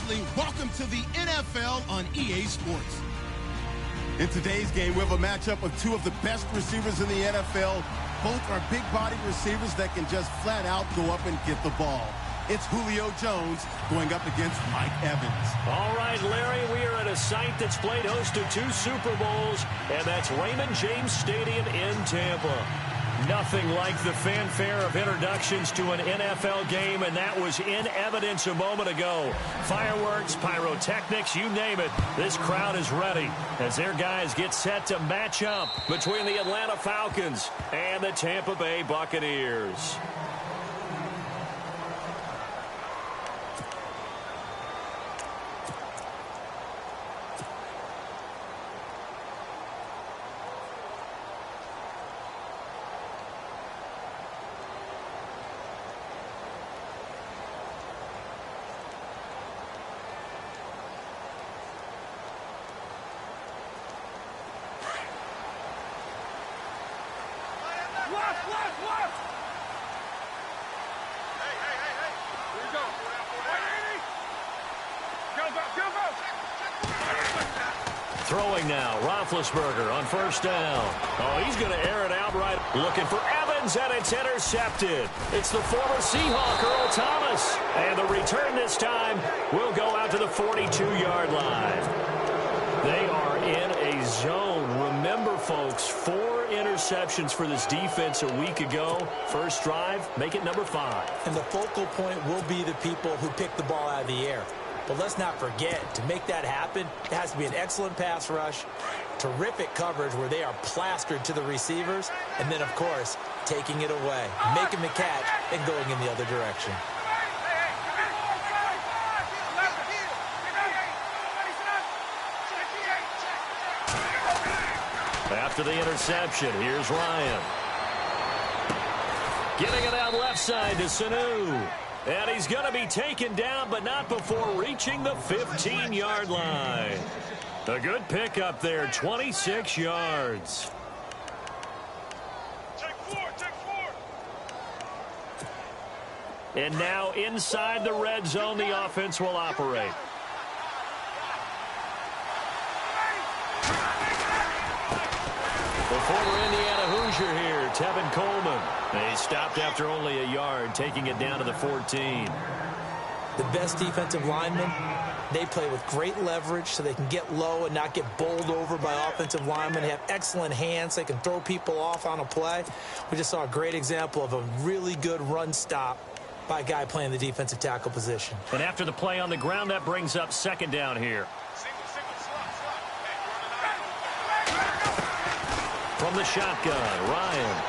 wrestling, welcome to the NFL on EA Sports. In today's game, we have a matchup of two of the best receivers in the NFL. Both are big-bodied receivers that can just flat out go up and get the ball. It's Julio Jones going up against Mike Evans. All right, Larry, we are at a site that's played host to 2 Super Bowls, and that's Raymond James Stadium in Tampa. Nothing like the fanfare of introductions to an NFL game, and that was in evidence a moment ago. Fireworks, pyrotechnics, you name it. This crowd is ready as their guys get set to match up between the Atlanta Falcons and the Tampa Bay Buccaneers. Throwing now, Roethlisberger on first down. Oh, he's going to air it out right. Looking for Evans, and it's intercepted. It's the former Seahawk, Earl Thomas. And the return this time will go out to the 42-yard line. They are in a zone. Remember, folks, 4 interceptions for this defense a week ago. First drive, make it number 5. And the focal point will be the people who pick the ball out of the air. But let's not forget, to make that happen, it has to be an excellent pass rush, terrific coverage where they are plastered to the receivers, and then, of course, taking it away, making the catch, and going in the other direction. After the interception, here's Ryan. Getting it out left side to Sanu. And he's going to be taken down, but not before reaching the 15-yard line. A good pickup there, 26 yards. And now inside the red zone, the offense will operate. The former Indiana Hoosier here, Tevin Coleman. He stopped after only a yard, taking it down to the 14. The best defensive linemen, they play with great leverage so they can get low and not get bowled over by offensive linemen. They have excellent hands. They can throw people off on a play. We just saw a great example of a really good run stop by a guy playing the defensive tackle position. And after the play on the ground, that brings up second down here. From the shotgun, Ryan.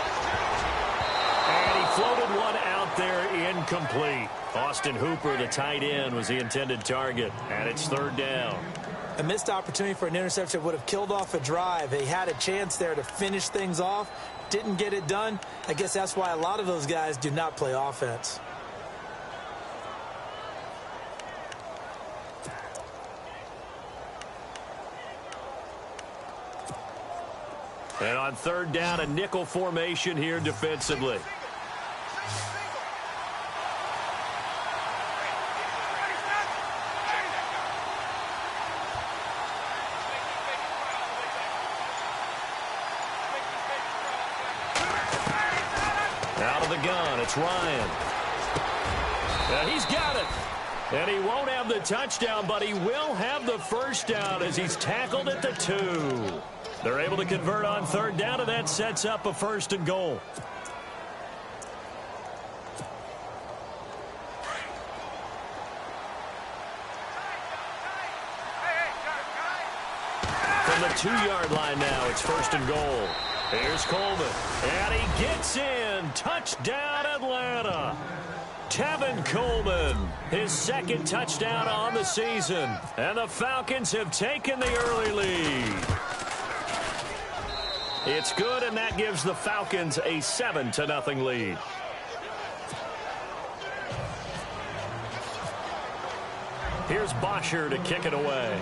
And he floated one out there incomplete. Austin Hooper, the tight end, was the intended target. And it's third down. A missed opportunity for an interception would have killed off a drive. They had a chance there to finish things off. Didn't get it done. I guess that's why a lot of those guys do not play offense. And on third down, a nickel formation here defensively. Out of the gun, it's Ryan. And he's got it. And he won't have the touchdown, but he will have the first down as he's tackled at the 2. They're able to convert on third down, and that sets up a first and goal. From the 2-yard line now, it's first and goal. Here's Coleman, and he gets in. Touchdown, Atlanta. Tevin Coleman, his second touchdown on the season. And the Falcons have taken the early lead. It's good, and that gives the Falcons a 7-0 lead. Here's Bosher to kick it away.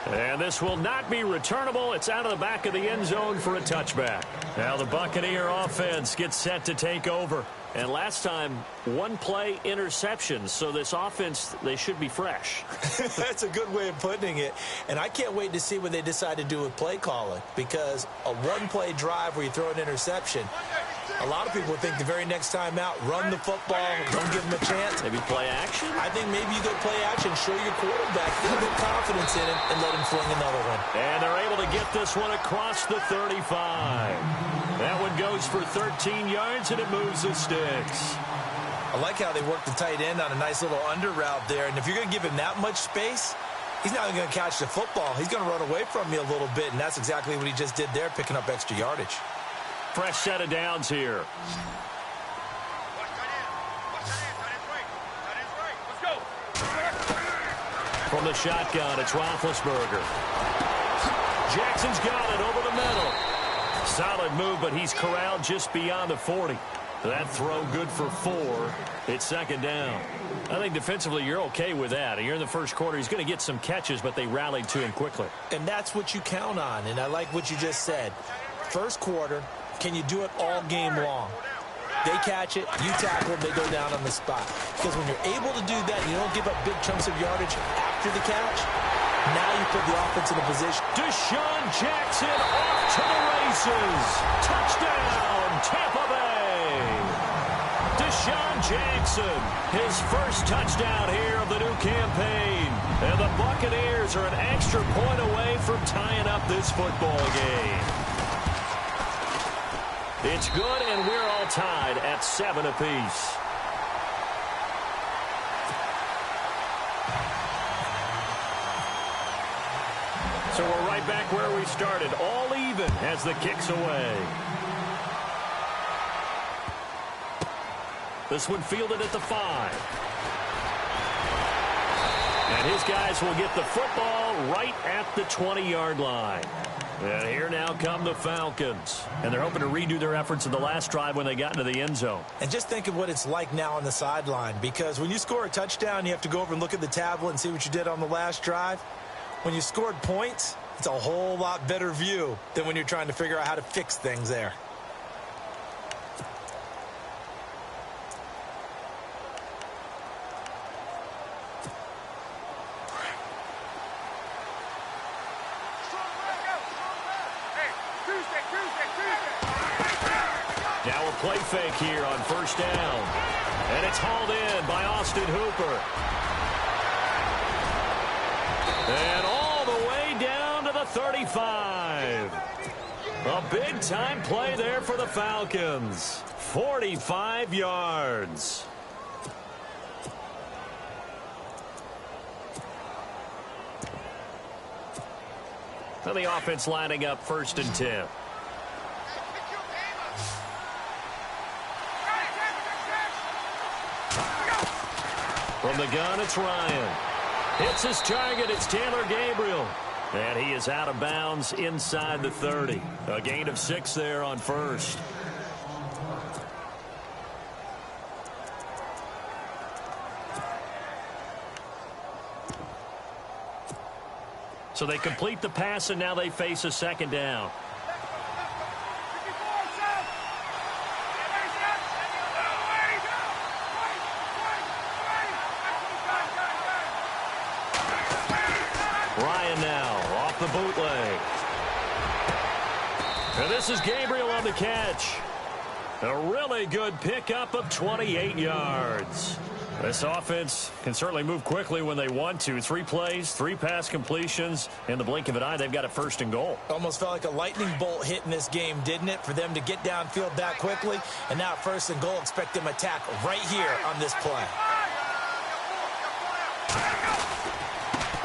And this will not be returnable. It's out of the back of the end zone for a touchback. Now the Buccaneer offense gets set to take over. And last time, one play interception. So this offense, they should be fresh. That's a good way of putting it. And I can't wait to see what they decide to do with play calling, because a one-play drive where you throw an interception, a lot of people think the very next time out, run the football, don't give them a chance. Maybe play action? I think maybe you go play action, show your quarterback a little bit of confidence in him, and let him fling another one. And they're able to get this one across the 35. That one goes for 13 yards, and it moves the sticks. I like how they work the tight end on a nice little under route there. And if you're going to give him that much space, he's not going to catch the football. He's going to run away from you a little bit, and that's exactly what he just did there, picking up extra yardage. Fresh set of downs here. From the shotgun, it's Roethlisberger. Jackson's got it over the middle. Solid move, but he's corralled just beyond the 40. That throw good for 4. It's second down. I think defensively you're okay with that. You're in the first quarter. He's going to get some catches, but they rallied to him quickly. And that's what you count on, and I like what you just said. First quarter, can you do it all game long? They catch it, you tackle them, they go down on the spot. Because when you're able to do that, you don't give up big chunks of yardage after the catch. Now you put the offense in a position. Deshaun Jackson off to the races. Touchdown, Tampa Bay. Deshaun Jackson, his first touchdown here of the new campaign. And the Buccaneers are an extra point away from tying up this football game. It's good, and we're all tied at 7 apiece. So we're right back where we started, all even as the kick's away. This one fielded at the 5. And his guys will get the football right at the 20-yard line. And here now come the Falcons. And they're hoping to redo their efforts in the last drive when they got into the end zone. And just think of what it's like now on the sideline. Because when you score a touchdown, you have to go over and look at the tablet and see what you did on the last drive. When you scored points, it's a whole lot better view than when you're trying to figure out how to fix things there. Now a play fake here on first down. And it's hauled in by Austin Hooper. And all the way down to the 35. A big-time play there for the Falcons. 45 yards. So the offense lining up 1st and 10. From the gun, it's Ryan. Hits his target. It's Taylor Gabriel. And he is out of bounds inside the 30. A gain of 6 there on first. So they complete the pass, and now they face a second down. Ryan now off the bootleg. And this is Gabriel on the catch. A really good pickup of 28 yards. This offense can certainly move quickly when they want to. 3 plays, 3 pass completions. In the blink of an eye, they've got a 1st and goal. Almost felt like a lightning bolt hit in this game, didn't it? For them to get downfield that quickly. And now 1st and goal, expect them to attack right here on this play.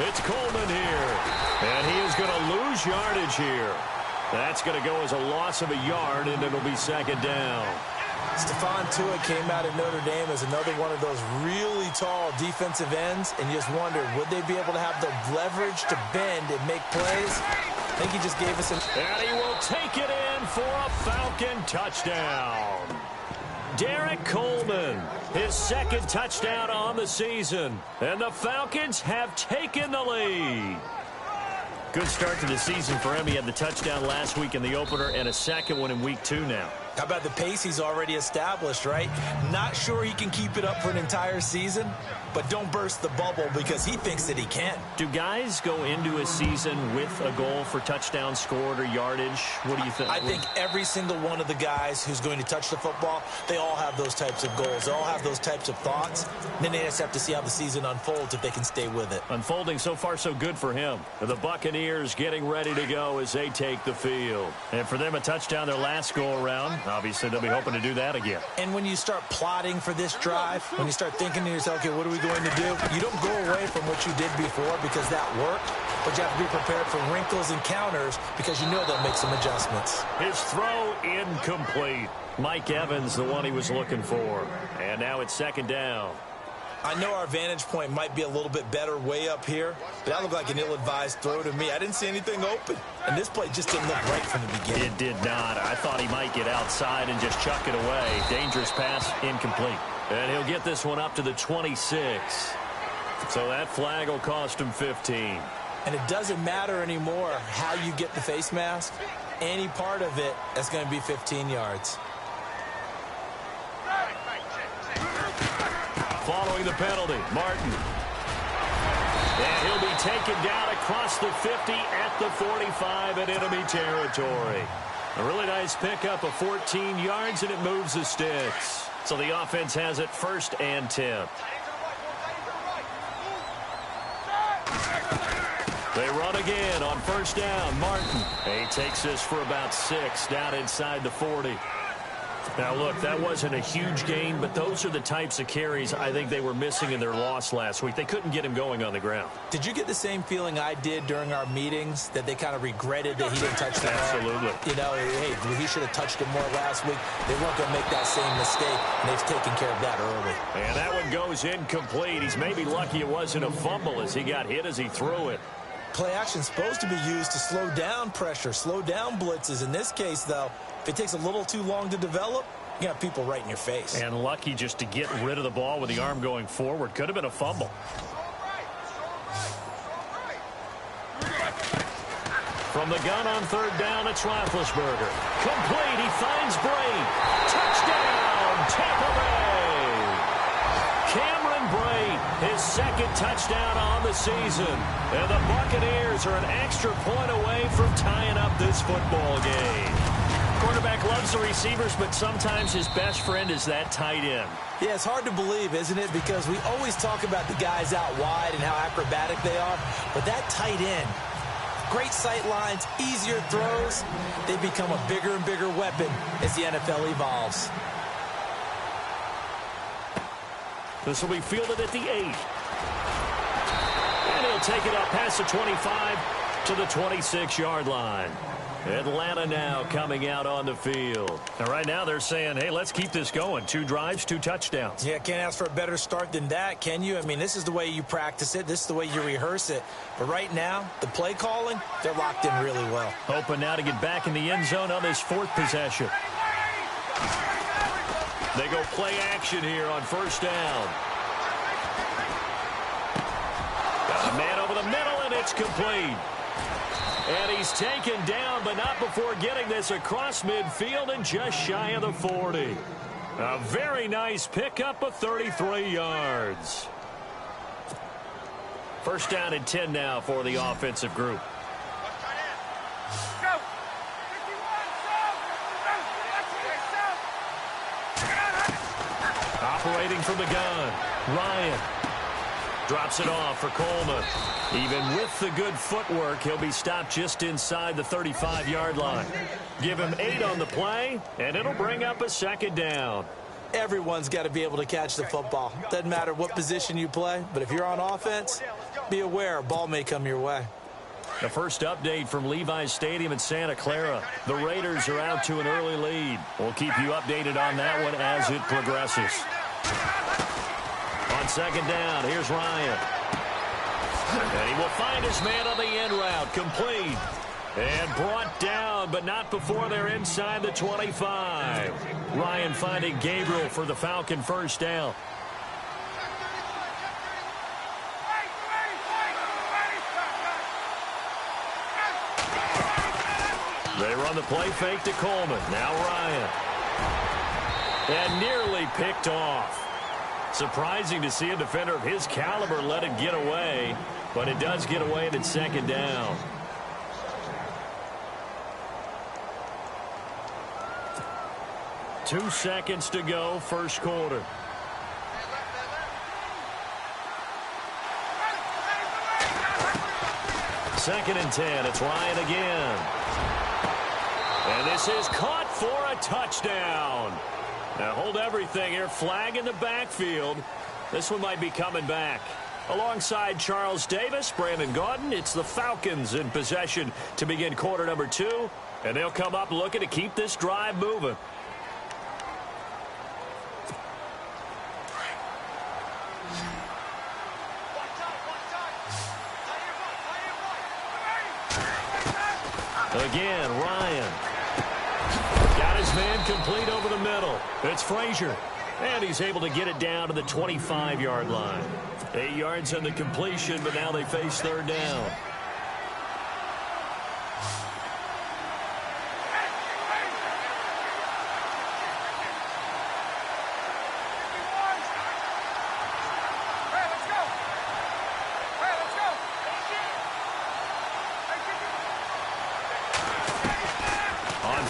It's Coleman here. And he is going to lose yardage here. That's going to go as a loss of a yard, and it'll be second down. Stephon Tua came out of Notre Dame as another one of those really tall defensive ends, and you just wondered, would they be able to have the leverage to bend and make plays? I think he just gave us an... And he will take it in for a Falcon touchdown. Derek Coleman, his 2nd touchdown on the season. And the Falcons have taken the lead. Good start to the season for him. He had the touchdown last week in the opener and a 2nd one in week 2 now. How about the pace he's already established, right? Not sure he can keep it up for an entire season, but don't burst the bubble because he thinks that he can. Do guys go into a season with a goal for touchdowns scored or yardage? What do you think? I think every single one of the guys who's going to touch the football, they all have those types of goals. They all have those types of thoughts. And then they just have to see how the season unfolds if they can stay with it. Unfolding so far so good for him. The Buccaneers getting ready to go as they take the field. And for them, a touchdown their last go-around. Obviously, they'll be hoping to do that again. And when you start plotting for this drive, when you start thinking to yourself, okay, what are we going to do? You don't go away from what you did before because that worked, but you have to be prepared for wrinkles and counters because you know they'll make some adjustments. His throw incomplete. Mike Evans, the one he was looking for. And now it's second down. I know our vantage point might be a little bit better way up here, but that looked like an ill-advised throw to me. I didn't see anything open, and this play just didn't look right from the beginning. It did not. I thought he might get outside and just chuck it away. Dangerous pass, incomplete. And he'll get this one up to the 26. So that flag will cost him 15. And it doesn't matter anymore how you get the face mask. Any part of it, that's going to be 15 yards. Following the penalty, Martin. And he'll be taken down across the 50 at the 45 in enemy territory. A really nice pickup of 14 yards, and it moves the sticks. So the offense has it 1st and 10. They run again on 1st down. Martin. He takes this for about 6 down inside the 40. Now, look, that wasn't a huge gain, but those are the types of carries I think they were missing in their loss last week. They couldn't get him going on the ground. Did you get the same feeling I did during our meetings, that they kind of regretted that he didn't touch the ball? Absolutely. You know, hey, he should have touched it more last week. They weren't going to make that same mistake, and they've taken care of that early. And that one goes incomplete. He's maybe lucky it wasn't a fumble as he got hit as he threw it. Play action's supposed to be used to slow down pressure, slow down blitzes. In this case, though, if it takes a little too long to develop, you got people right in your face. And lucky just to get rid of the ball with the arm going forward. Could have been a fumble. From the gun on 3rd down, it's Roethlisberger. Complete. He finds Bray. Touchdown, Tampa Bay. Cameron Bray, his 2nd touchdown on the season. And the Buccaneers are an extra point away from tying up this football game. Quarterback loves the receivers, but sometimes his best friend is that tight end. Yeah, it's hard to believe, isn't it? Because we always talk about the guys out wide and how acrobatic they are. But that tight end, great sight lines, easier throws, they become a bigger and bigger weapon as the NFL evolves. This will be fielded at the 8. And he'll take it up past the 25 to the 26-yard line. Atlanta now coming out on the field. And right now they're saying, hey, let's keep this going. 2 drives, 2 touchdowns. Yeah, can't ask for a better start than that, can you? I mean, this is the way you practice it. This is the way you rehearse it. But right now, the play calling, they're locked in really well. Hoping now to get back in the end zone on this 4th possession. They go play action here on 1st down. Got a man over the middle, and it's complete. And he's taken down, but not before getting this across midfield and just shy of the 40. A very nice pickup of 33 yards. 1st down and 10 now for the offensive group. Operating from the gun, Ryan. Drops it off for Coleman. Even with the good footwork, he'll be stopped just inside the 35-yard line. Give him 8 on the play, and it'll bring up a 2nd down. Everyone's got to be able to catch the football. Doesn't matter what position you play, but if you're on offense, be aware a ball may come your way. The first update from Levi's Stadium in Santa Clara. The Raiders are out to an early lead. We'll keep you updated on that one as it progresses. On 2nd down, here's Ryan. And he will find his man on the end route. Complete. And brought down, but not before they're inside the 25. Ryan finding Gabriel for the Falcon 1st down. They run the play fake to Coleman. Now Ryan. And nearly picked off. Surprising to see a defender of his caliber let it get away, but it does get away and it's second down. Two seconds to go, first quarter. Second and 10. It's Ryan again. And this is caught for a touchdown. Now hold everything here. Flag in the backfield. This one might be coming back. Alongside Charles Davis, Brandon Gaudin, it's the Falcons in possession to begin quarter number 2. And they'll come up looking to keep this drive moving. Again, Ryan. Got his man complete over the middle. It's Frazier. And he's able to get it down to the 25-yard line. 8 yards on the completion, but now they face third down.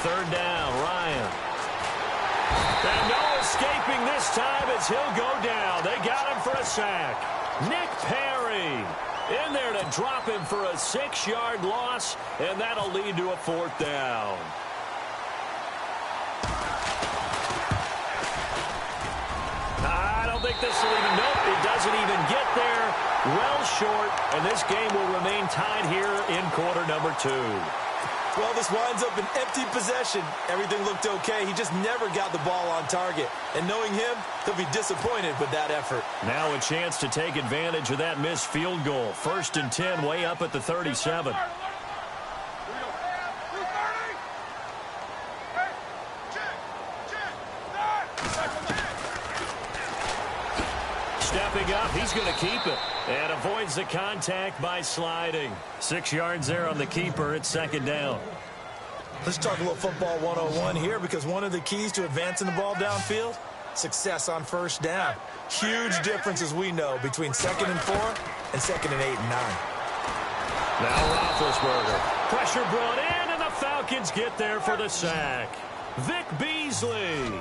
Third down, Ryan. And no escaping this time as he'll go down. They got him for a sack. Nick Perry in there to drop him for a 6-yard loss, and that'll lead to a fourth down. I don't think this will even, nope, it doesn't even get there. Well short, and this game will remain tied here in quarter number 2. Well, this winds up an empty possession. Everything looked okay. He just never got the ball on target. And knowing him, he'll be disappointed with that effort. Now a chance to take advantage of that missed field goal. First and 10, way up at the 37. Stepping up, he's going to keep it. And avoids the contact by sliding. 6 yards there on the keeper. It's second down. Let's talk a little football 101 here, because one of the keys to advancing the ball downfield, success on first down. Huge difference, as we know, between 2nd and 4 and 2nd and 8 and 9. Now Roethlisberger. Pressure brought in, and the Falcons get there for the sack. Vic Beasley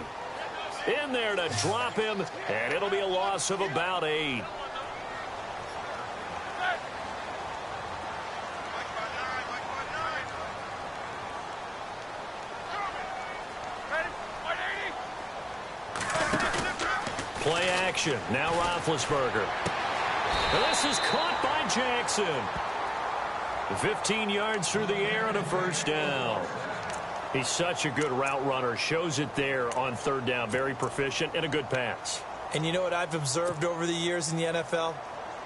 in there to drop him, and it'll be a loss of about 8. Play action. Now Roethlisberger. And this is caught by Jackson. 15 yards through the air and a first down. He's such a good route runner. Shows it there on third down. Very proficient and a good pass. And you know what I've observed over the years in the NFL?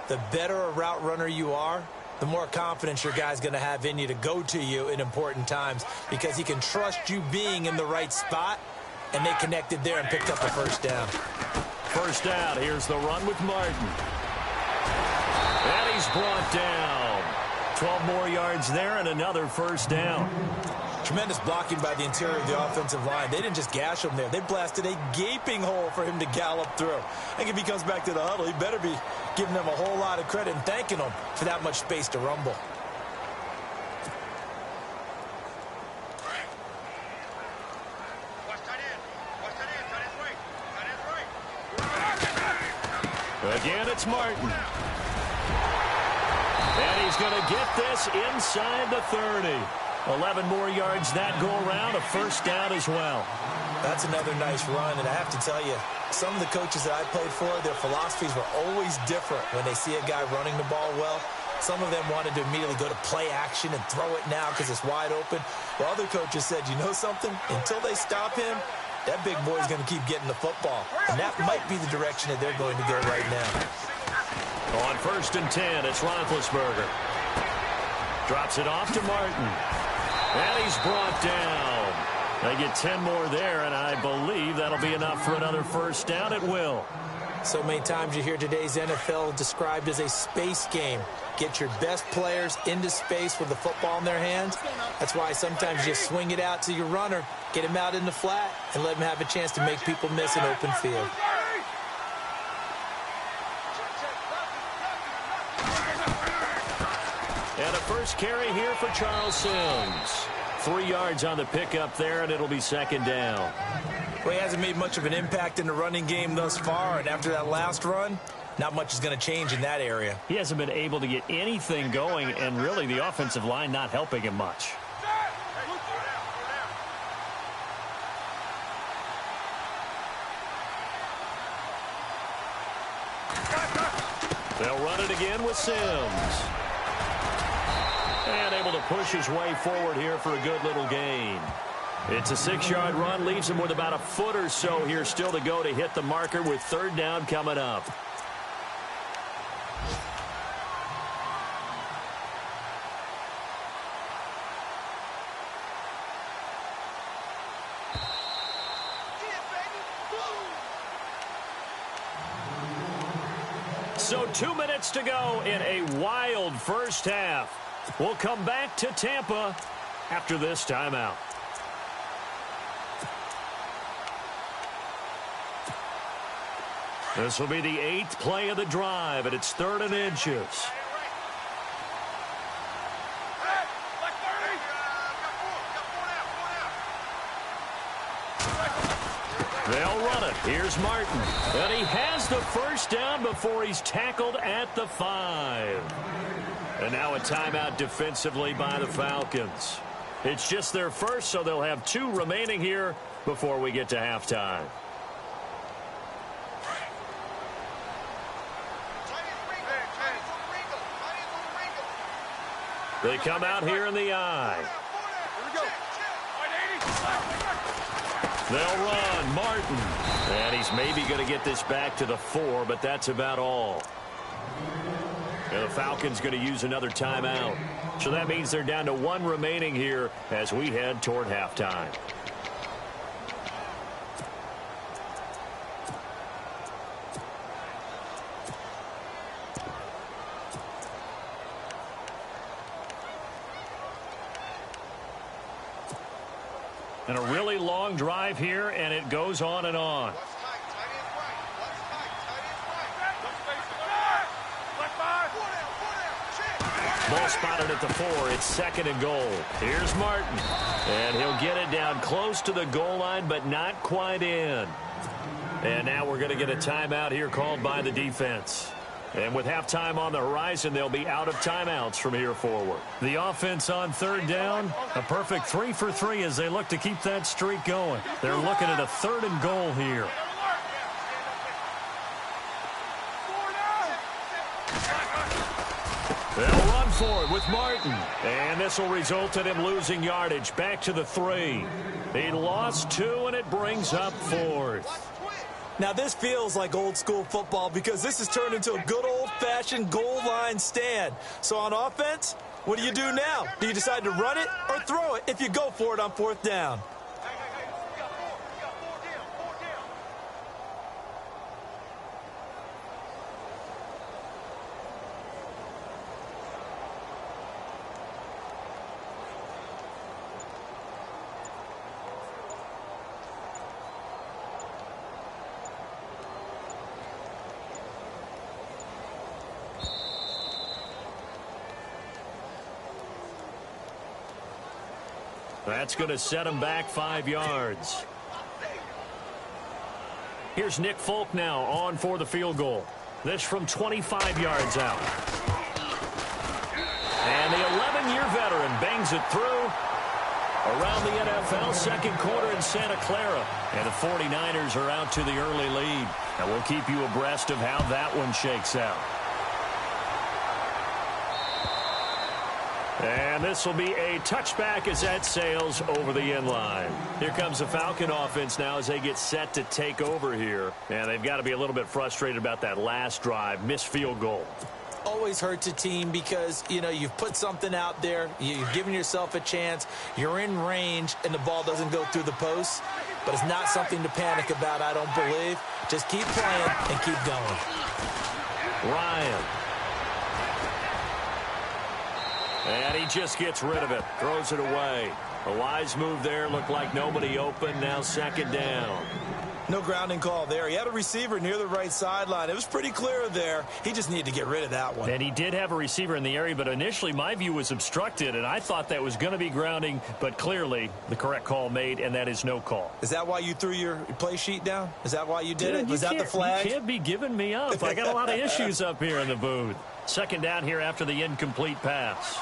The better a route runner you are, the more confidence your guy's going to have in you to go to you in important times, because he can trust you being in the right spot, and they connected there and picked up a first down. First down. Here's the run with Martin. And he's brought down. 12 more yards there and another first down. Tremendous blocking by the interior of the offensive line. They didn't just gash him there. They blasted a gaping hole for him to gallop through. I think if he comes back to the huddle, he better be giving them a whole lot of credit and thanking them for that much space to rumble. Again, it's Martin. And he's going to get this inside the 30. 11 more yards that go around, a first down as well. That's another nice run, and I have to tell you, some of the coaches that I played for, their philosophies were always different when they see a guy running the ball well. Some of them wanted to immediately go to play action and throw it now because it's wide open. While other coaches said, you know something? Until they stop him, that big boy's going to keep getting the football. And that might be the direction that they're going to go right now. On first and 10, it's Roethlisberger. Drops it off to Martin. And he's brought down. They get 10 more there, and I believe that'll be enough for another first down. It will. So many times you hear today's NFL described as a space game. Get your best players into space with the football in their hands. That's why sometimes you just swing it out to your runner, get him out in the flat, and let him have a chance to make people miss an open field. And a first carry here for Charles Sims. 3 yards on the pickup there, and it'll be second down. Well, he hasn't made much of an impact in the running game thus far, and after that last run, not much is going to change in that area. He hasn't been able to get anything going, and really the offensive line not helping him much. They'll run it again with Sims. And able to push his way forward here for a good little gain. It's a 6-yard run, leaves him with about a foot or so here still to go to hit the marker with third down coming up. So 2 minutes to go in a wild first half. We'll come back to Tampa after this timeout. This will be the 8th play of the drive, and it's 3rd and inches. They'll run it. Here's Martin. And he has the first down before he's tackled at the 5. And now a timeout defensively by the Falcons. It's just their first, so they'll have 2 remaining here before we get to halftime. They come out here in the eye. They'll run. Martin. And he's maybe going to get this back to the 4, but that's about all. And the Falcons going to use another timeout. So that means they're down to 1 remaining here as we head toward halftime. And a really long drive here, and it goes on and on. Ball spotted at the 4. It's 2nd and goal. Here's Martin. And he'll get it down close to the goal line, but not quite in. And now we're going to get a timeout here called by the defense. And with halftime on the horizon, they'll be out of timeouts from here forward. The offense on 3rd down, a perfect 3 for 3 as they look to keep that streak going. They're looking at a 3rd and goal here. They'll run for it with Martin. And this will result in him losing yardage back to the 3. He lost 2, and it brings up 4th. Now, this feels like old-school football because this has turned into a good old-fashioned goal line stand. So on offense, what do you do now? Do you decide to run it or throw it if you go for it on 4th down? That's going to set him back 5 yards. Here's Nick Folk now on for the field goal. This from 25 yards out. And the 11-year veteran bangs it through. Around the NFL, 2nd quarter in Santa Clara. And the 49ers are out to the early lead. And we'll keep you abreast of how that one shakes out. And this will be a touchback as that sails over the end line. Here comes the Falcon offense now as they get set to take over here. And they've got to be a little bit frustrated about that last drive, missed field goal. Always hurts a team because, you know, you've put something out there, you've given yourself a chance, you're in range, and the ball doesn't go through the post. but it's not something to panic about, I don't believe. Just keep playing and keep going. Ryan. And he just gets rid of it. Throws it away. A wise move there. Looked like nobody open. Now second down. No grounding call there. He had a receiver near the right sideline. It was pretty clear there. He just needed to get rid of that one. And he did have a receiver in the area, but initially my view was obstructed, and I thought that was going to be grounding, but clearly the correct call made, and that is no call. Is that why you threw your play sheet down? Is that why you did it? Was that the flag? You can't be giving me up. I got a lot of issues up here in the booth. Second down here after the incomplete pass.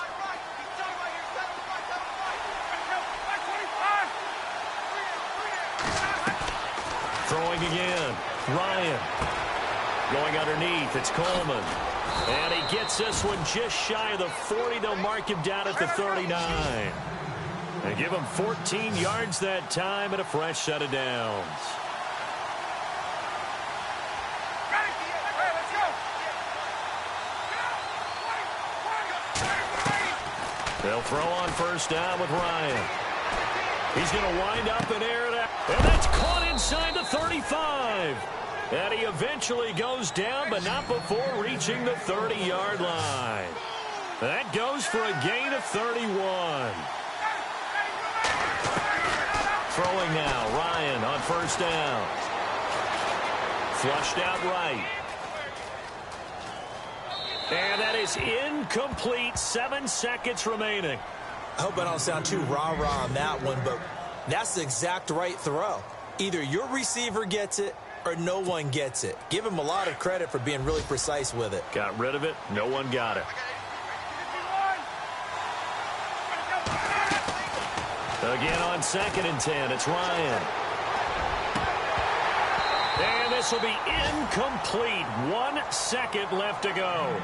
Throwing again. Ryan. Going underneath. It's Coleman. And he gets this one just shy of the 40. They'll mark him down at the 39. And give him 14 yards that time and a fresh set of downs. They'll throw on first down with Ryan. He's going to wind up and air it out. And that's caught inside the 35. And he eventually goes down, but not before reaching the 30-yard line. That goes for a gain of 31. Throwing now, Ryan on first down. Flushed out right. And that is incomplete. 7 seconds remaining. I hope I don't sound too rah-rah on that one, but that's the exact right throw. Either your receiver gets it or no one gets it. Give him a lot of credit for being really precise with it. Got rid of it. No one got it. Again on 2nd and 10. It's Ryan. And this will be incomplete. 1 second left to go.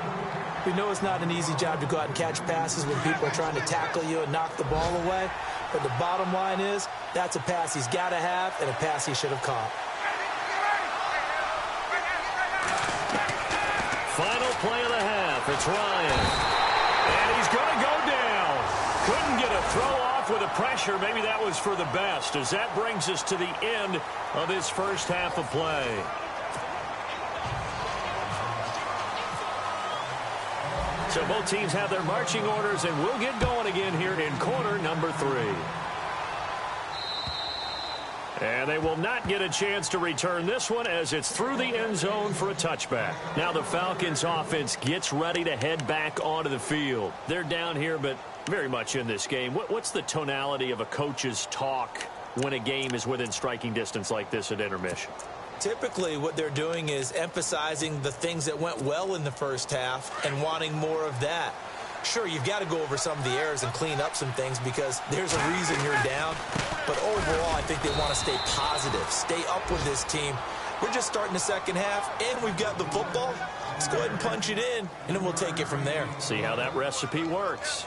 We know it's not an easy job to go out and catch passes when people are trying to tackle you and knock the ball away. But the bottom line is, that's a pass he's got to have and a pass he should have caught. Final play of the half. It's Ryan. And he's going to go down. Couldn't get a throw off with the pressure. Maybe that was for the best, as that brings us to the end of this first half of play. So both teams have their marching orders, and we'll get going again here in quarter number 3. And they will not get a chance to return this one, as it's through the end zone for a touchback. Now the Falcons offense gets ready to head back onto the field. They're down here, but very much in this game. What's the tonality of a coach's talk when a game is within striking distance like this at intermission? Typically, what they're doing is emphasizing the things that went well in the first half and wanting more of that. Sure, you've got to go over some of the errors and clean up some things because there's a reason you're down. But overall, I think they want to stay positive, stay up with this team. We're just starting the second half, and we've got the football. Let's go ahead and punch it in, and then we'll take it from there. See how that recipe works.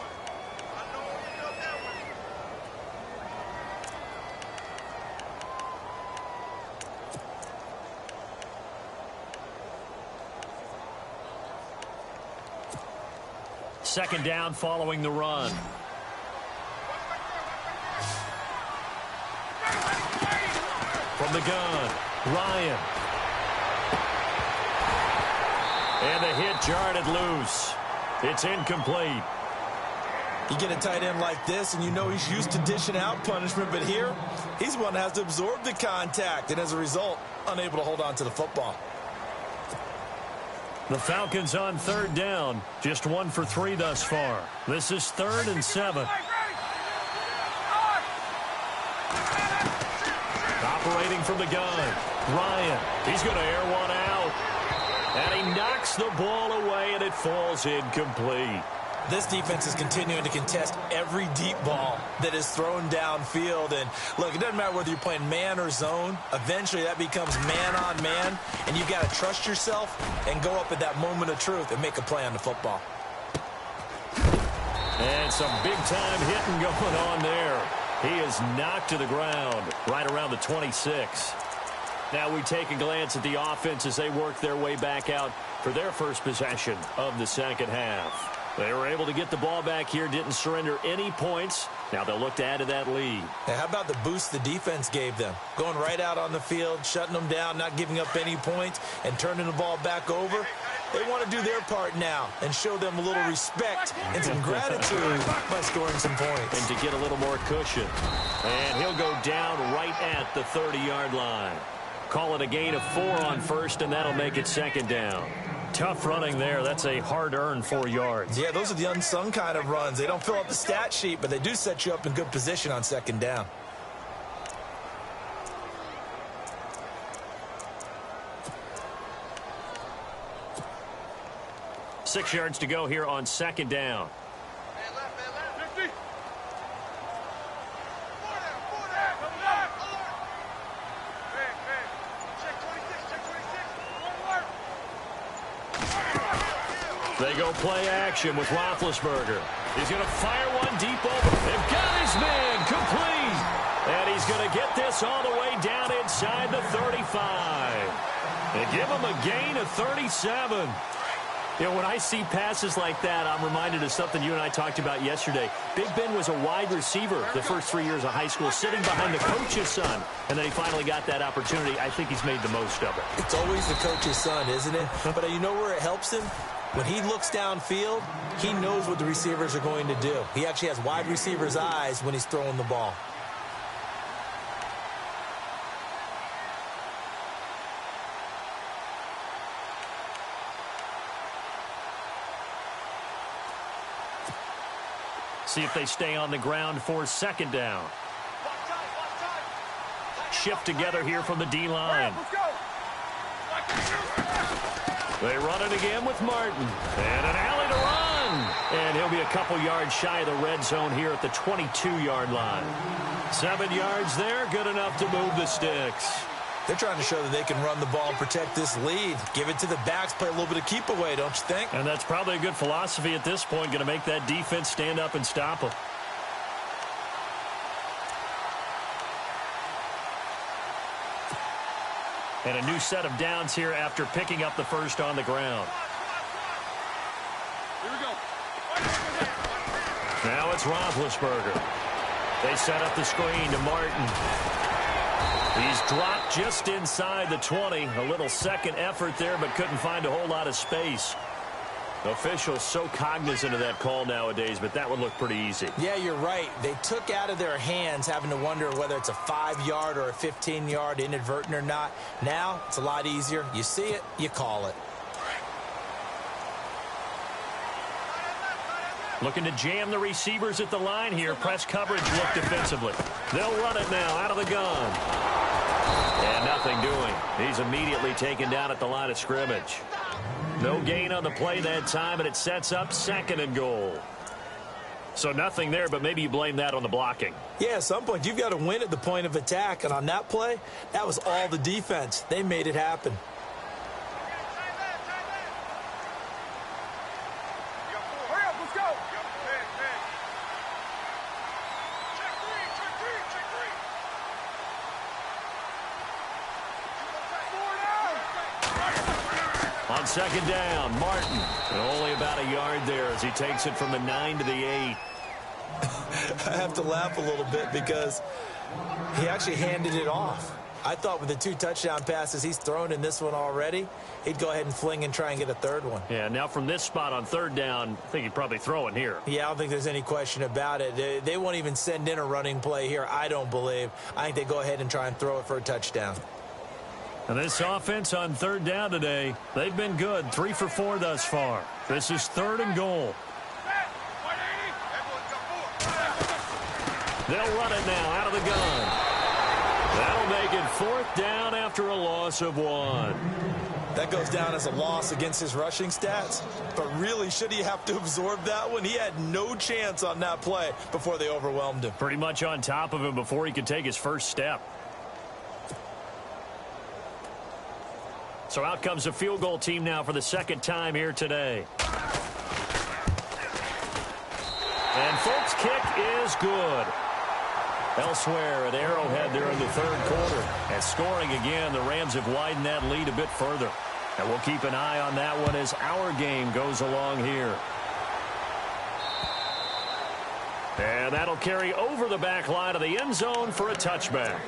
Second down following the run. From the gun, Ryan. And the hit jarred it loose. It's incomplete. You get a tight end like this, and you know he's used to dishing out punishment, but here, he's the one that has to absorb the contact, and as a result, unable to hold on to the football. The Falcons on third down. Just 1 for 3 thus far. This is 3rd and 7. Operating from the gun. Ryan. He's going to air one out. And he knocks the ball away, and it falls incomplete. This defense is continuing to contest every deep ball that is thrown downfield. And, look, it doesn't matter whether you're playing man or zone. Eventually, that becomes man-on-man, and you've got to trust yourself and go up at that moment of truth and make a play on the football. And some big-time hitting going on there. He is knocked to the ground right around the 26. Now we take a glance at the offense as they work their way back out for their first possession of the second half. They were able to get the ball back here, didn't surrender any points. Now they'll look to add to that lead. Hey, how about the boost the defense gave them? Going right out on the field, shutting them down, not giving up any points, and turning the ball back over. They want to do their part now and show them a little respect and some gratitude by scoring some points. And to get a little more cushion. And he'll go down right at the 30-yard line. Call it a gain of 4 on first, and that'll make it second down. Tough running there. That's a hard-earned 4 yards. Yeah, those are the unsung kind of runs. They don't fill up the stat sheet, but they do set you up in good position on second down. Six yards to go here on second down. They go play action with Roethlisberger. He's going to fire one deep over. They've got his man complete. And he's going to get this all the way down inside the 35. They give him a gain of 37. You know, when I see passes like that, I'm reminded of something you and I talked about yesterday. Big Ben was a wide receiver the first 3 years of high school, sitting behind the coach's son. And then he finally got that opportunity. I think he's made the most of it. It's always the coach's son, isn't it? But you know where it helps him? When he looks downfield, he knows what the receivers are going to do. He actually has wide receivers' eyes when he's throwing the ball. See if they stay on the ground for second down. Shift together here from the D-line. They run it again with Martin. And an alley to run. And he'll be a couple yards shy of the red zone here at the 22-yard line. 7 yards there, good enough to move the sticks. They're trying to show that they can run the ball and protect this lead. Give it to the backs, play a little bit of keep away, don't you think? And that's probably a good philosophy at this point, going to make that defense stand up and stop them. And a new set of downs here after picking up the first on the ground. Here we go. Now it's Roethlisberger. They set up the screen to Martin. He's dropped just inside the 20. A little second effort there, but couldn't find a whole lot of space. Officials so cognizant of that call nowadays, but that would look pretty easy. Yeah, you're right. They took out of their hands having to wonder whether it's a 5-yard or a 15-yard, inadvertent or not. Now, it's a lot easier. You see it, you call it. Looking to jam the receivers at the line here. Press coverage look defensively. They'll run it now out of the gun. And nothing doing. He's immediately taken down at the line of scrimmage. No gain on the play that time, and it sets up second and goal. So nothing there, but maybe you blame that on the blocking. Yeah, at some point, you've got to win at the point of attack. And on that play, that was all the defense. They made it happen. Hurry up, let's go. On second down, Martin. And only about a yard there as he takes it from the 9 to the 8. I have to laugh a little bit because he actually handed it off. I thought with the 2 touchdown passes he's thrown in this one already, he'd go ahead and fling and try and get a third one. Yeah, now from this spot on third down, I think he'd probably throw it here. Yeah, I don't think there's any question about it. They won't even send in a running play here, I don't believe. I think they go ahead and try and throw it for a touchdown. And this offense on third down today, they've been good. 3 for 4 thus far. This is third and goal. They'll run it now out of the gun. That'll make it fourth down after a loss of 1. That goes down as a loss against his rushing stats. But really, should he have to absorb that one? He had no chance on that play before they overwhelmed him. Pretty much on top of him before he could take his first step. So out comes the field goal team now for the second time here today. And Folks' kick is good. Elsewhere at Arrowhead there in the third quarter. And scoring again, the Rams have widened that lead a bit further. And we'll keep an eye on that one as our game goes along here. And that'll carry over the back line of the end zone for a touchback.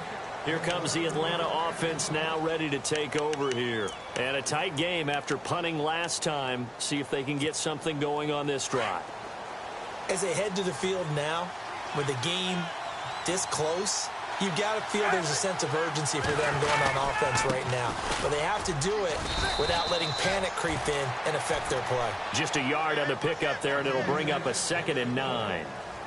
Here comes the Atlanta offense now ready to take over here. And a tight game after punting last time. See if they can get something going on this drive. As they head to the field now, with the game this close, you've got to feel there's a sense of urgency for them going on offense right now. But they have to do it without letting panic creep in and affect their play. Just a yard on the pickup there, and it'll bring up a 2nd and 9.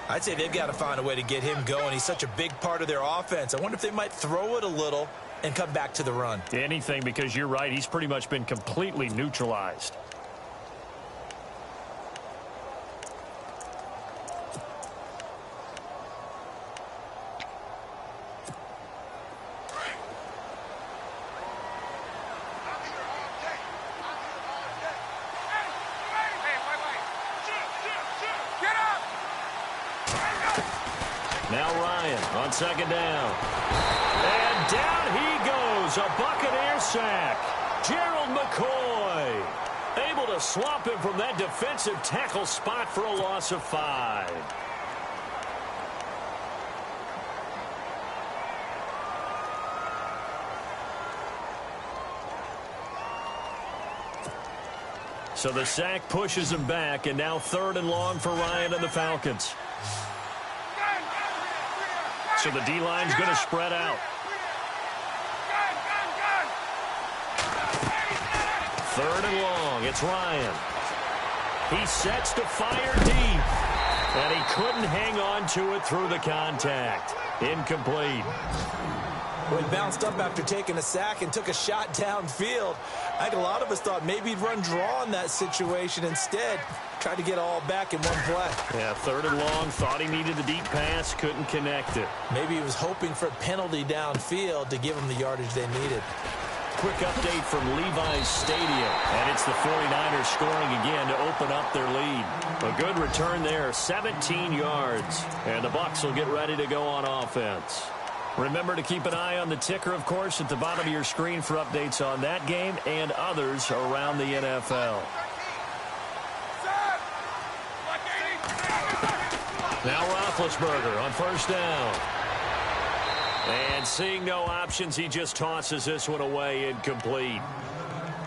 I'd say they've got to find a way to get him going. He's such a big part of their offense. I wonder if they might throw it a little and come back to the run. Anything, because you're right. He's pretty much been completely neutralized. Now Ryan on 2nd down. And down he goes. A Buccaneer sack. Gerald McCoy able to swap him from that defensive tackle spot for a loss of 5. So the sack pushes him back, and now 3rd and long for Ryan and the Falcons. So the D-line's going to spread out. 3rd and long. It's Ryan. He sets to fire deep. And he couldn't hang on to it through the contact. Incomplete. Well, he bounced up after taking a sack and took a shot downfield. I think a lot of us thought maybe he'd run draw in that situation. Instead, tried to get all back in one play. Yeah, 3rd and long. Thought he needed the deep pass. Couldn't connect it. Maybe he was hoping for a penalty downfield to give him the yardage they needed. Quick update from Levi's Stadium. And it's the 49ers scoring again to open up their lead. A good return there, 17 yards. And the Bucs will get ready to go on offense. Remember to keep an eye on the ticker, of course, at the bottom of your screen for updates on that game and others around the NFL. Now Roethlisberger on 1st down. And seeing no options, he just tosses this one away, incomplete.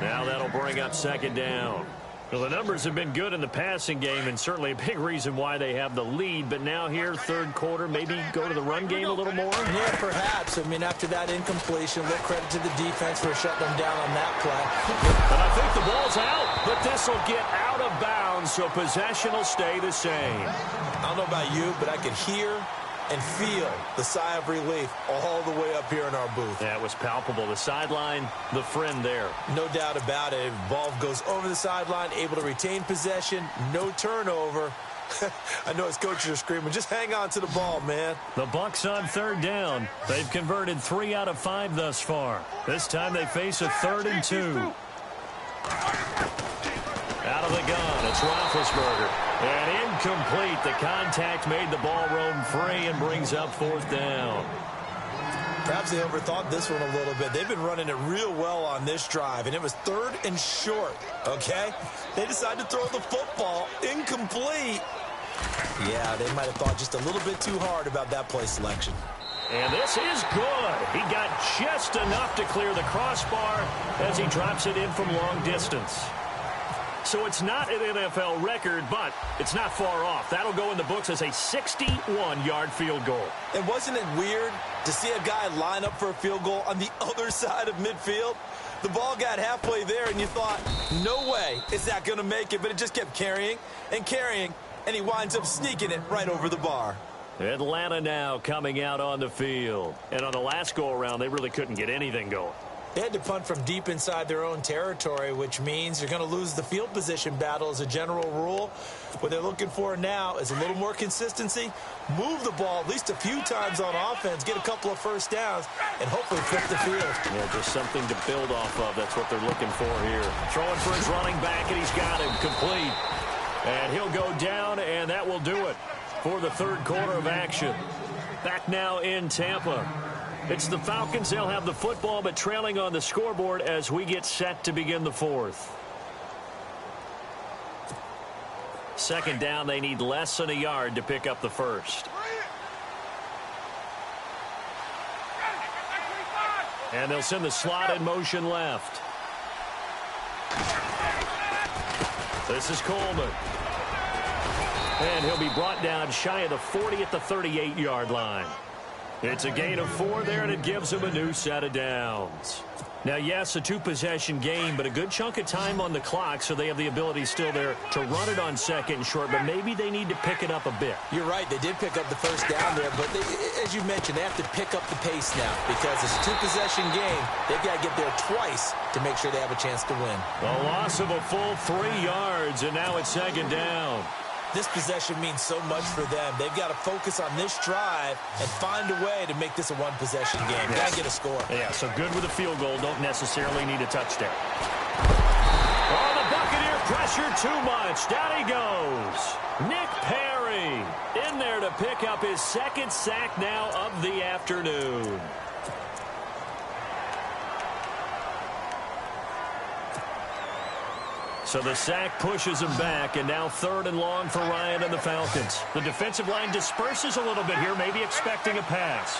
Now that'll bring up 2nd down. Well, the numbers have been good in the passing game, and certainly a big reason why they have the lead. But now here, 3rd quarter, maybe go to the run game a little more? Yeah, perhaps. I mean, after that incompletion, a little credit to the defense for shutting them down on that play. And I think the ball's out, but this will get out of bounds, so possession will stay the same. I don't know about you, but I could hear and feel the sigh of relief all the way up here in our booth. That was palpable. The sideline, the friend there. No doubt about it. Ball goes over the sideline, able to retain possession, no turnover. I know his coaches are screaming, just hang on to the ball, man. The Bucs on 3rd down. They've converted 3 out of 5 thus far. This time they face a 3rd and 2. Out of the gun, it's Roethlisberger. And incomplete. The contact made the ball roam free and brings up 4th down. Perhaps they overthought this one a little bit. They've been running it real well on this drive, and it was 3rd and short, okay? They decided to throw the football incomplete. Yeah, they might have thought just a little bit too hard about that play selection. And this is good. He got just enough to clear the crossbar as he drops it in from long distance. So it's not an NFL record, but it's not far off. That'll go in the books as a 61-yard field goal. And wasn't it weird to see a guy line up for a field goal on the other side of midfield? The ball got halfway there, and you thought, no way is that going to make it. But it just kept carrying and carrying, and he winds up sneaking it right over the bar. Atlanta now coming out on the field. And on the last go-around, they really couldn't get anything going. They had to punt from deep inside their own territory, which means you're going to lose the field position battle as a general rule. What they're looking for now is a little more consistency, move the ball at least a few times on offense, get a couple of 1st downs, and hopefully flip the field. Yeah, just something to build off of. That's what they're looking for here. Throwing for his running back, and he's got him complete. And he'll go down, and that will do it for the 3rd quarter of action. Back now in Tampa. It's the Falcons. They'll have the football, but trailing on the scoreboard as we get set to begin the 4th. Second down, they need less than a yard to pick up the first. And they'll send the slot in motion left. This is Coleman. And he'll be brought down shy of the 40 at the 38-yard line. It's a gain of 4 there, and it gives them a new set of downs. Now, yes, a 2-possession game, but a good chunk of time on the clock, so they have the ability still there to run it on second and short, but maybe they need to pick it up a bit. You're right. They did pick up the first down there, but as you mentioned, they have to pick up the pace now because it's a 2-possession game. They've got to get there twice to make sure they have a chance to win. A loss of a full 3 yards, and now it's second down. This possession means so much for them. They've got to focus on this drive and find a way to make this a 1-possession game. Yes. Got to get a score. Yeah, so good with a field goal. Don't necessarily need a touchdown. Oh, the Buccaneer pressure too much. Down he goes. Nick Perry in there to pick up his second sack now of the afternoon. So the sack pushes him back, and now 3rd and long for Ryan and the Falcons. The defensive line disperses a little bit here, maybe expecting a pass.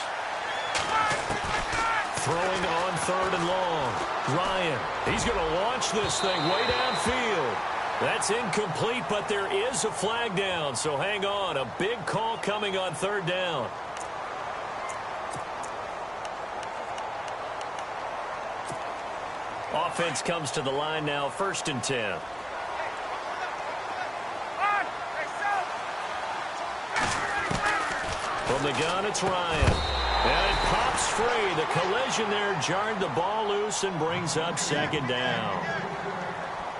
Throwing on 3rd and long. Ryan, he's going to launch this thing way downfield. That's incomplete, but there is a flag down, so hang on. A big call coming on 3rd down. Offense comes to the line now, 1st and 10. From the gun, it's Ryan. And it pops free. The collision there jarred the ball loose and brings up 2nd down.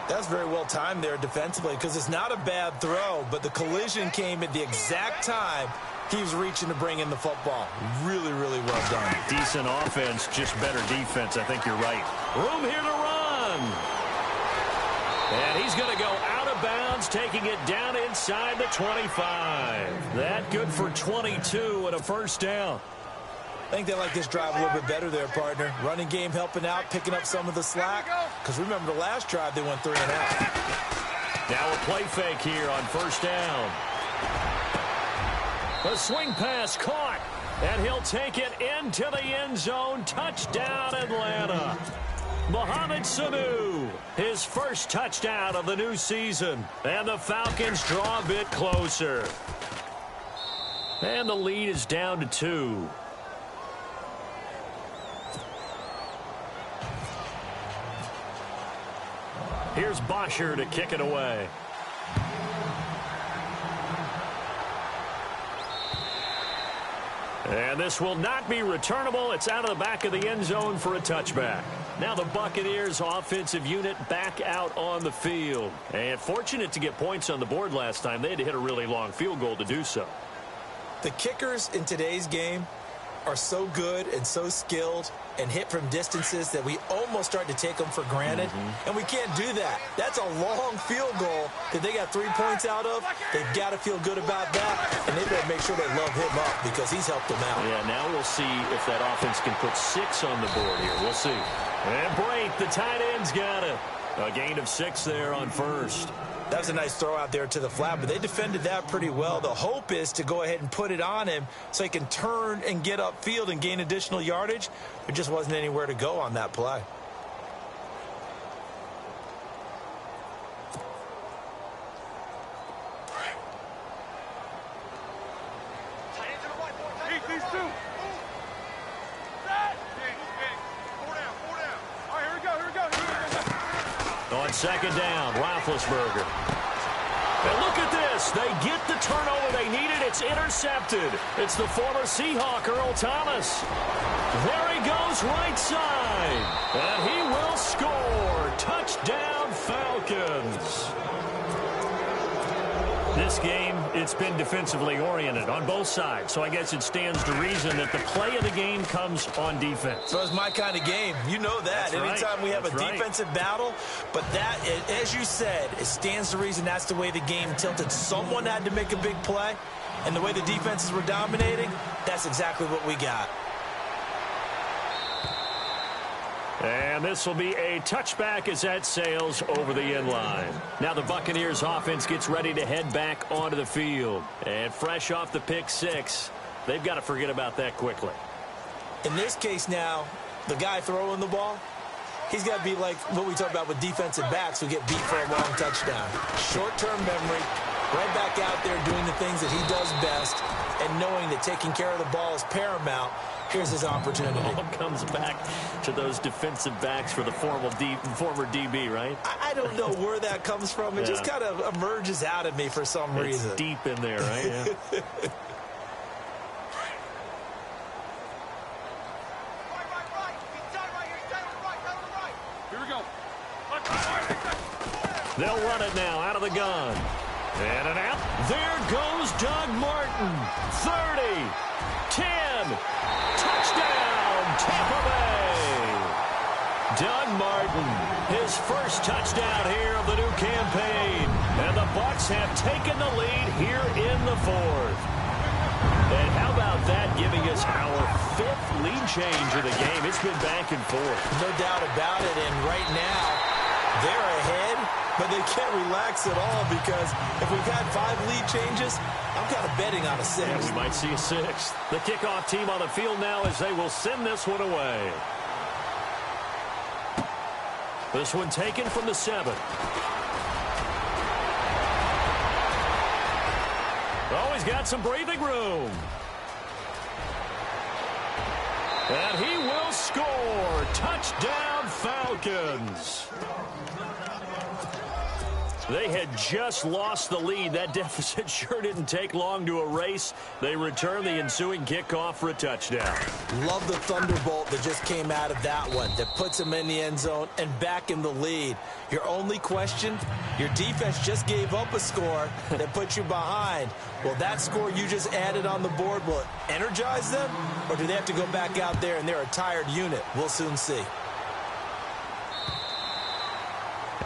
That's very well timed there defensively because it's not a bad throw, but the collision came at the exact time he was reaching to bring in the football. Really, really well done. Decent offense, just better defense. I think you're right. Room here to run. And he's going to go out of bounds, taking it down inside the 25. That good for 22 and a 1st down. I think they like this drive a little bit better there, partner. Running game helping out, picking up some of the slack. Because remember the last drive, they went 3 and out. Now a play fake here on 1st down. The swing pass caught, and he'll take it into the end zone. Touchdown, Atlanta. Mohamed Sanu, his first touchdown of the new season. And the Falcons draw a bit closer. And the lead is down to 2. Here's Bosher to kick it away. And this will not be returnable. It's out of the back of the end zone for a touchback. Now the Buccaneers offensive unit back out on the field. And fortunate to get points on the board last time. They had to hit a really long field goal to do so. The kickers in today's game are so good and so skilled and hit from distances that we almost start to take them for granted. And we can't do that. That's a long field goal that they got 3 points out of. They've got to feel good about that, and they better make sure they love him up because he's helped them out. Yeah, now we'll see if that offense can put 6 on the board here. We'll see. And Brate, the tight end's got it. A gain of 6 there on 1st. That was a nice throw out there to the flat, but they defended that pretty well. The hope is to go ahead and put it on him so he can turn and get upfield and gain additional yardage. There just wasn't anywhere to go on that play. Keep these 2. On 2nd down, Roethlisberger. And look at this. They get the turnover they needed. It's intercepted. It's the former Seahawk, Earl Thomas. There he goes right side. And he will score. Touchdown, Falcons. This game, it's been defensively oriented on both sides. So I guess it stands to reason that the play of the game comes on defense. So it's my kind of game. You know that. That's right. Anytime we have That's a defensive battle, but that, as you said, it stands to reason that's the way the game tilted. Someone had to make a big play, and the way the defenses were dominating, that's exactly what we got. And this will be a touchback as that sails over the end line. Now the Buccaneers offense gets ready to head back onto the field. And fresh off the pick six, they've got to forget about that quickly. In this case now, the guy throwing the ball, he's got to be like what we talk about with defensive backs who get beat for a long touchdown. Short-term memory, right back out there doing the things that he does best, and knowing that taking care of the ball is paramount. Here's his opportunity. It all comes back to those defensive backs for the former DB, right? I don't know where that comes from. It just kind of emerges out of me for some reason. It's deep in there, right? Yeah. Here we go. They'll run it now out of the gun. And an out. There goes Doug Martin. 30, 10. Touchdown, Tampa Bay. Doug Martin, his first touchdown here of the new campaign. And the Bucs have taken the lead here in the fourth. And how about that giving us our fifth lead change of the game? It's been back and forth. No doubt about it. And right now, they're ahead, but they can't relax at all because if we've had 5 lead changes, I'm kind of betting on a 6th. Yeah, we might see a 6th. The kickoff team on the field now as they will send this one away. This one taken from the 7. Oh, he's got some breathing room. And he will score. Touchdown, Falcons. They had just lost the lead. That deficit sure didn't take long to erase. They return the ensuing kickoff for a touchdown. Love the thunderbolt that just came out of that one that puts them in the end zone and back in the lead. Your only question, your defense just gave up a score that put you behind. Well, that score you just added on the board, will it energize them? Or do they have to go back out there and they're a tired unit? We'll soon see.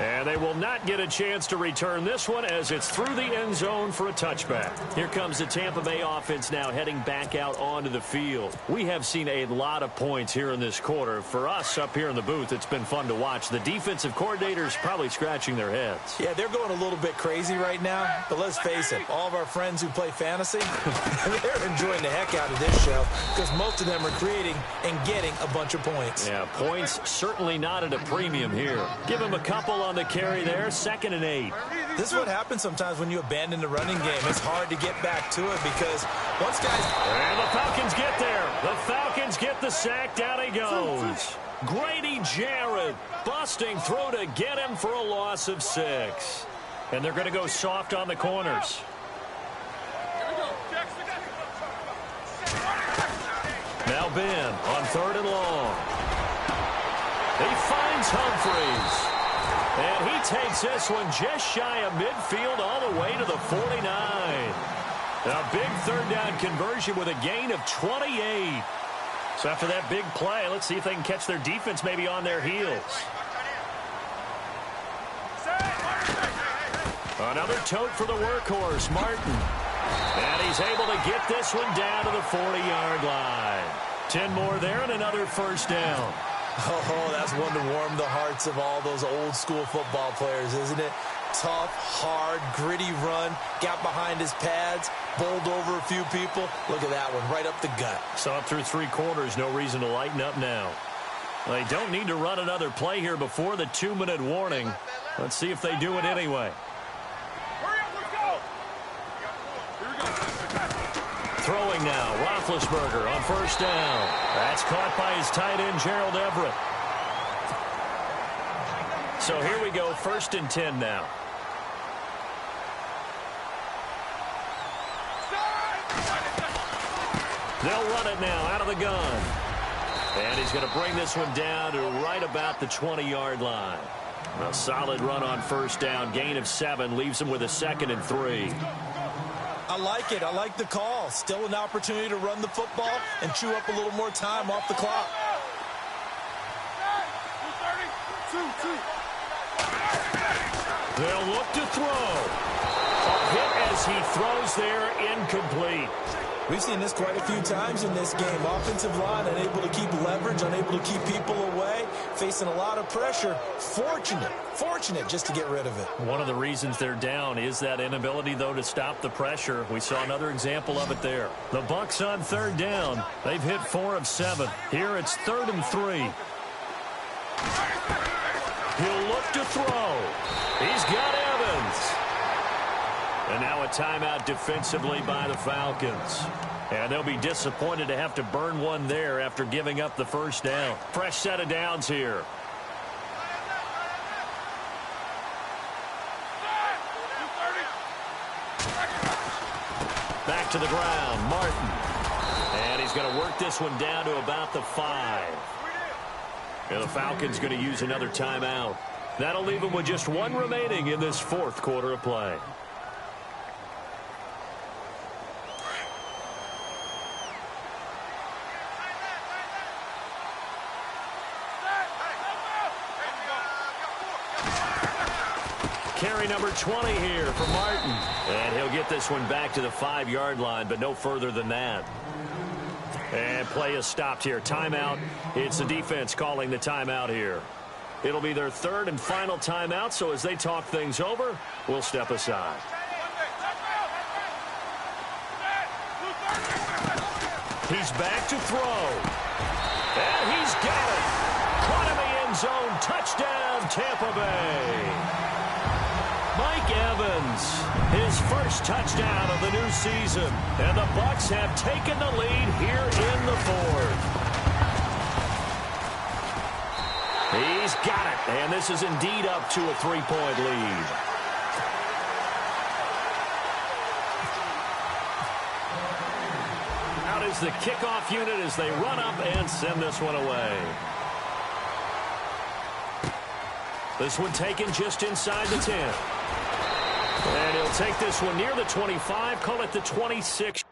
And they will not get a chance to return this one as it's through the end zone for a touchback. Here comes the Tampa Bay offense now heading back out onto the field. We have seen a lot of points here in this quarter. For us up here in the booth, it's been fun to watch. The defensive coordinators probably scratching their heads. Yeah, they're going a little bit crazy right now. But let's face it, all of our friends who play fantasy, they're enjoying the heck out of this show because most of them are creating and getting a bunch of points. Yeah, points certainly not at a premium here. Give them a couple on the carry there, 2nd and 8. This is what happens sometimes when you abandon the running game. It's hard to get back to it because once guys... And the Falcons get there. The Falcons get the sack. Down he goes. Grady Jarrett busting through to get him for a loss of 6. And they're going to go soft on the corners. Now Ben on 3rd and long. He finds Humphreys. And he takes this one just shy of midfield all the way to the 49. A big 3rd down conversion with a gain of 28. So after that big play, let's see if they can catch their defense maybe on their heels. Another tote for the workhorse, Martin. And he's able to get this one down to the 40-yard line. 10 more there and another 1st down. Oh, that's one to warm the hearts of all those old-school football players, isn't it? Tough, hard, gritty run, got behind his pads, bowled over a few people. Look at that one, right up the gut. Saw it through 3 quarters, no reason to lighten up now. Well, they don't need to run another play here before the 2-minute warning. Let's see if they do it anyway. Hurry up, let's go. Here we go. Throwing now, Roethlisberger on 1st down. That's caught by his tight end, Gerald Everett. So here we go, 1st and 10 now. They'll run it now out of the gun. And he's going to bring this one down to right about the 20-yard line. A solid run on 1st down, gain of 7, leaves him with a 2nd and 3. I like it. I like the call. Still an opportunity to run the football and chew up a little more time off the clock. They'll look to throw. A hit as he throws there, incomplete. We've seen this quite a few times in this game. Offensive line unable to keep leverage, unable to keep people away, facing a lot of pressure. Fortunate just to get rid of it. One of the reasons they're down is that inability, though, to stop the pressure. We saw another example of it there. The Bucs on third down. They've hit 4 of 7. Here it's 3rd and 3. He'll look to throw. He's got Evans. And now a timeout defensively by the Falcons. And they'll be disappointed to have to burn one there after giving up the first down. Fresh set of downs here. Back to the ground, Martin. And he's going to work this one down to about the 5. And the Falcons going to use another timeout. That'll leave them with just one remaining in this 4th quarter of play. Carry number 20 here for Martin. And he'll get this one back to the 5-yard line, but no further than that. And play is stopped here. Timeout. It's the defense calling the timeout here. It'll be their 3rd and final timeout, so as they talk things over, we'll step aside. He's back to throw. And he's got it. Caught in the end zone. Touchdown, Tampa Bay. Mike Evans, his first touchdown of the new season. And the Bucs have taken the lead here in the 4th. He's got it. And this is indeed up to a 3-point lead. Out is the kickoff unit as they run up and send this one away. This one taken just inside the 10. And he'll take this one near the 25, call it the 26.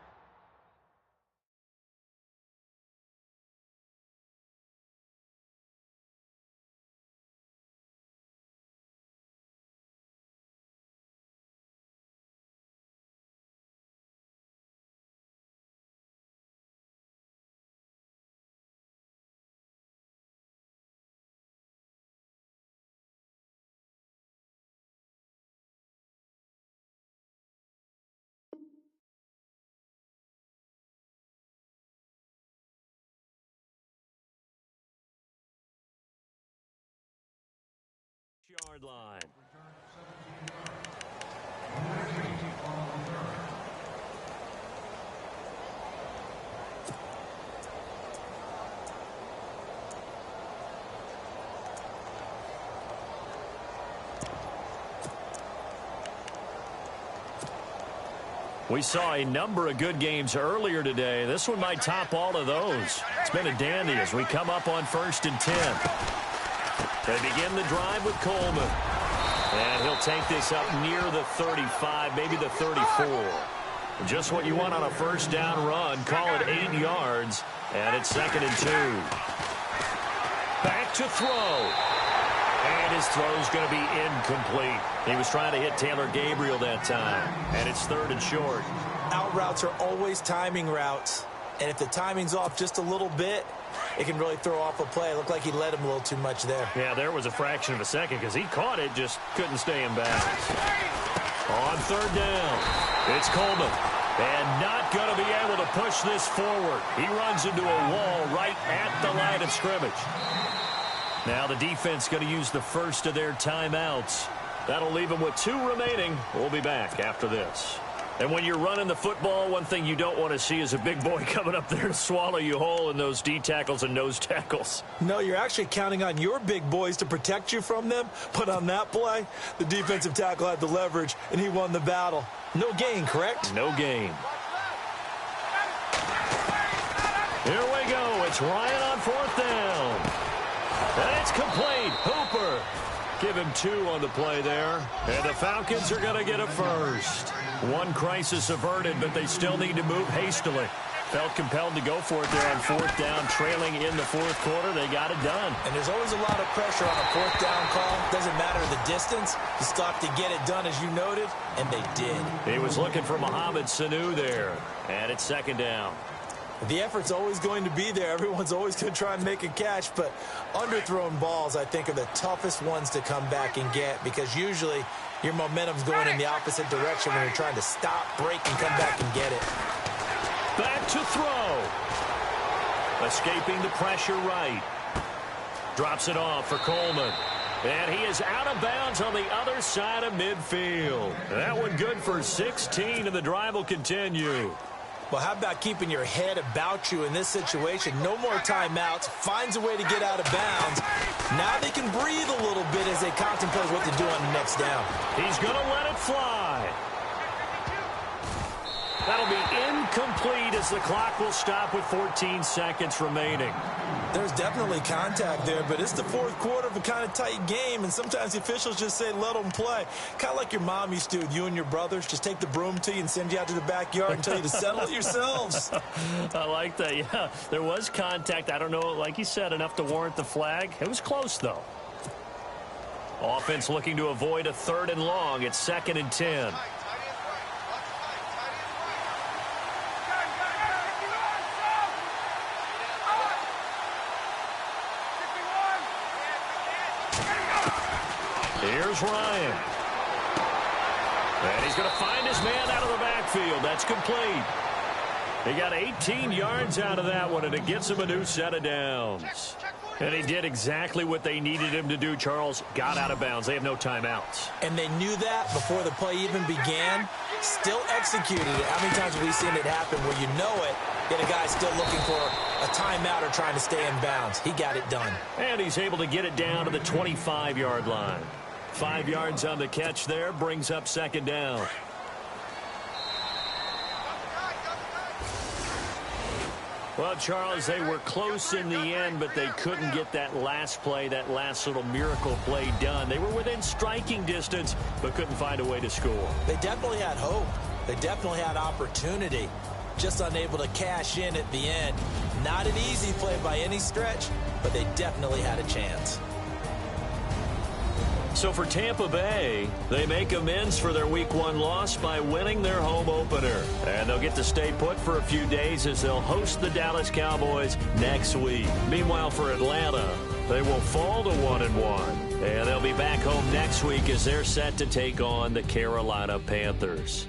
Yard line. We saw a number of good games earlier today. This one might top all of those. It's been a dandy as we come up on 1st and 10. They begin the drive with Coleman. And he'll take this up near the 35, maybe the 34. Just what you want on a first down run. Call it 8 yards. And it's 2nd and 2. Back to throw. And his throw's going to be incomplete. He was trying to hit Taylor Gabriel that time. And it's 3rd and short. Out routes are always timing routes. And if the timing's off just a little bit, it can really throw off a play. It looked like he led him a little too much there. Yeah, there was a fraction of a second because he caught it, just couldn't stay in bounds. On 3rd down, it's Coleman. And not going to be able to push this forward. He runs into a wall right at the line of scrimmage. Now the defense going to use the first of their timeouts. That'll leave them with 2 remaining. We'll be back after this. And when you're running the football, one thing you don't want to see is a big boy coming up there to swallow you whole in those D tackles and nose tackles. No, you're actually counting on your big boys to protect you from them. But on that play, the defensive tackle had the leverage, and he won the battle. No gain, correct? No gain. Here we go. It's Ryan on 4th down. And it's complete. Hooper. Give him 2 on the play there. And the Falcons are going to get a first. One crisis averted, but they still need to move hastily. Felt compelled to go for it there on fourth down, trailing in the fourth quarter. They got it done. And there's always a lot of pressure on a fourth down call. Doesn't matter the distance. You still have to get it done, as you noted, and they did. He was looking for Mohamed Sanu there, and it's second down. The effort's always going to be there. Everyone's always going to try and make a catch, but underthrown balls, I think, are the toughest ones to come back and get, because usually your momentum's going in the opposite direction when you're trying to stop, break, and come back and get it. Back to throw. Escaping the pressure right. Drops it off for Coleman. And he is out of bounds on the other side of midfield. That one good for 16, and the drive will continue. Well, how about keeping your head about you in this situation? No more timeouts. Finds a way to get out of bounds. Now they can breathe a little bit as they contemplate what to do on the next down. He's going to let it fly. That'll be incomplete as the clock will stop with 14 seconds remaining. There's definitely contact there, but it's the fourth quarter of a kind of tight game, and sometimes the officials just say, let them play. Kind of like your mom used to with you and your brothers. Just take the broom to you and send you out to the backyard and tell you to settle it yourselves. I like that, yeah. There was contact. I don't know, like you said, enough to warrant the flag. It was close, though. Offense looking to avoid a third and long. It's 2nd and 10. Here's Ryan. And he's going to find his man out of the backfield. That's complete. He got 18 yards out of that one, and it gets him a new set of downs. And he did exactly what they needed him to do, Charles. Got out of bounds. They have no timeouts. And they knew that before the play even began. Still executed it. How many times have we seen it happen where you know it, yet a guy's still looking for a timeout or trying to stay in bounds? He got it done. And he's able to get it down to the 25-yard line. 5 yards on the catch there, brings up 2nd down. Well, Charles, they were close in the end, but they couldn't get that last play, that last little miracle play done. They were within striking distance, but couldn't find a way to score. They definitely had hope. They definitely had opportunity. Just unable to cash in at the end. Not an easy play by any stretch, but they definitely had a chance. So for Tampa Bay, they make amends for their Week 1 loss by winning their home opener. And they'll get to stay put for a few days as they'll host the Dallas Cowboys next week. Meanwhile, for Atlanta, they will fall to 1-1. And they'll be back home next week as they're set to take on the Carolina Panthers.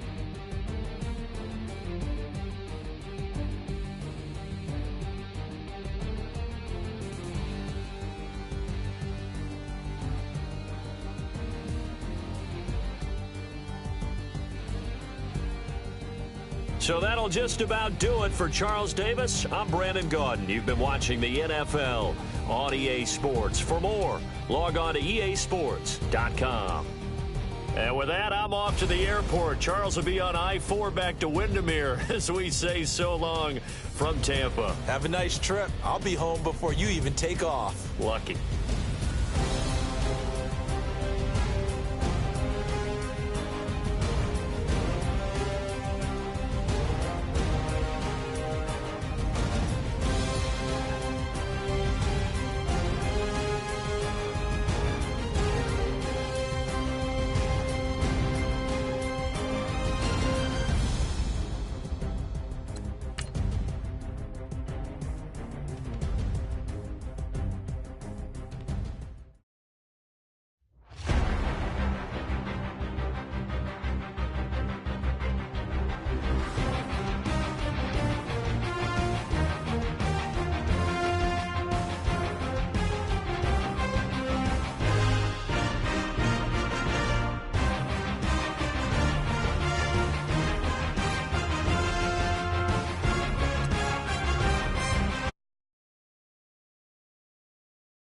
So that'll just about do it for Charles Davis. I'm Brandon Gaudin. You've been watching the NFL on EA Sports. For more, log on to easports.com. And with that, I'm off to the airport. Charles will be on I-4 back to Windermere as we say so long from Tampa. Have a nice trip. I'll be home before you even take off. Lucky.